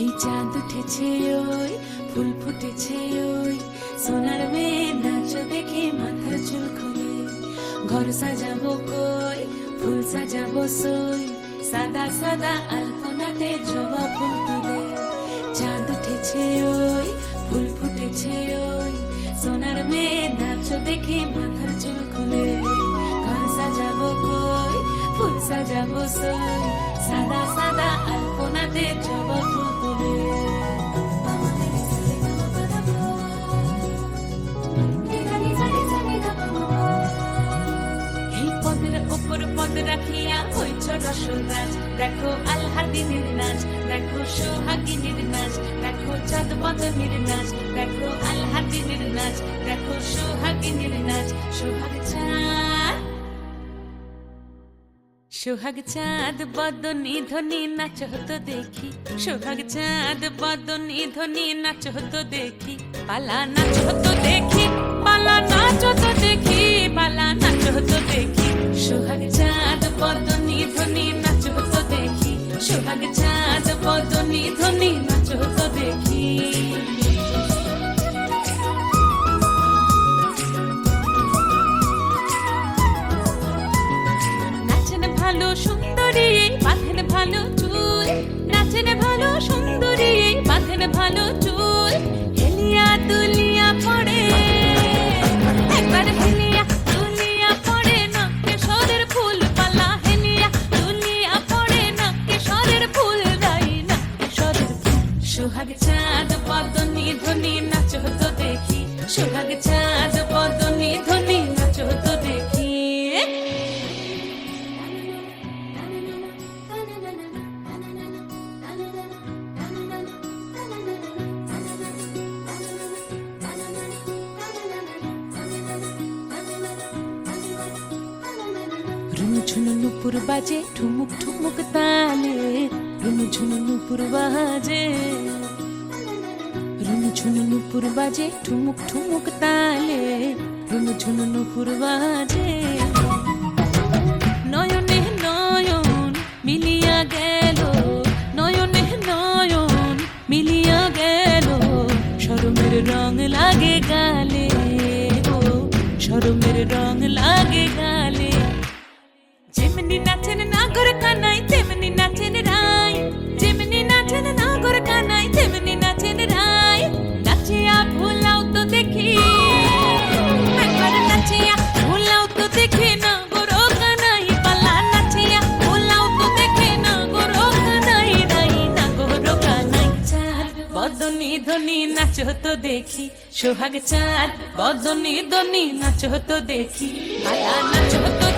এই চাঁদ উঠেছে ওই ফুল ফুটেছে ওই সোনার মেয়ে নাচ দেখে মাথার চুল খুলে ঘর সাজাবো কই ফুল সাজাবো সই সাদা সাদা আলপনাতে জবা ফুল তুলে চাঁদ উঠেছে ওই ফুল ফুটেছে ওই সোনার মেয়ে নাচ দেখে মাথার চুল খুলে ঘর সাজাবো কই ফুল সাজাবো সই সাদা সাদা আলপনাতে জবা ফুল তুলে উপর পদ রাখিয়া হইছ রসরাজ দেখো আলহাদিনের নাচ দেখো সোহাগিনীর নাচ দেখো চাঁদ বদনের নাচ দেখো আলহাদিনের নাচ দেখো সোহাগিনীর নাচ সোহাগ চাঁদ বদনী ধ্বনি নাচ হতো দেখি সোহাগ চাঁদ বদনী ধ্বনি নাচ হতো দেখি পালা নাচ হতো দেখি পালা নাচ হতো দেখি পালা নাচ হতো দেখি সোহাগ চাঁদ বদনী ধ্বনি নাচ হতো দেখি সোহাগ চাঁদ বদনী ধ্বনি নাচ হতো দেখি ভালো সুন্দরী বাঁধেন ভালো চুল নাচেন ভালো সুন্দরী বাঁধেন ভালো চুল হেলিয়া দুলিয়া পড়ে একবার হেলিয়া দুলিয়া পড়ে না কেশরের ফুল পালা হেলিয়া দুলিয়া পড়ে না কেশরের ফুল গাই না কেশরের ফুল সোহাগ চাঁদ বদনী ধ্বনি নাচ হতো দেখি সোহাগ চাঁদ বদনী ধ্বনি নাচ হতো দেখি ঝুনু নুপুর বাজে ঠুমুক ঠুমুক তালে রুনু ঝুনু নুপুর বাজে রুনু ঝুনু নুপুর বাজে ঠুমুক ঠুমুক তালে রুনু ঝুনু নুপুর বাজে নয়নে নয়ন মিলিয়া গেল নয়নে নয়ন মিলিয়া গেল শরমের রং লাগে গালে ও শরমের রং লাগে গালে যেমনি নাচেন নাগর কানাই তেমনি নাচেন রাই যেমনি নাচেন নাগর কানাই তেমনি নাচেন রাই নাচিয়া ভুলাও তো দেখি একবার নাচিয়া ভুলাও তো দেখি নাগর কানাই পালা নাচিয়া ভুলাও তো দেখি নাগর কানাই রাই নাগর কানাই চাঁদ বদনী ধ্বনি নাচ হতো দেখি সোহাগ চাঁদ বদনী ধ্বনি নাচ হতো দেখি পালা নাচ হতো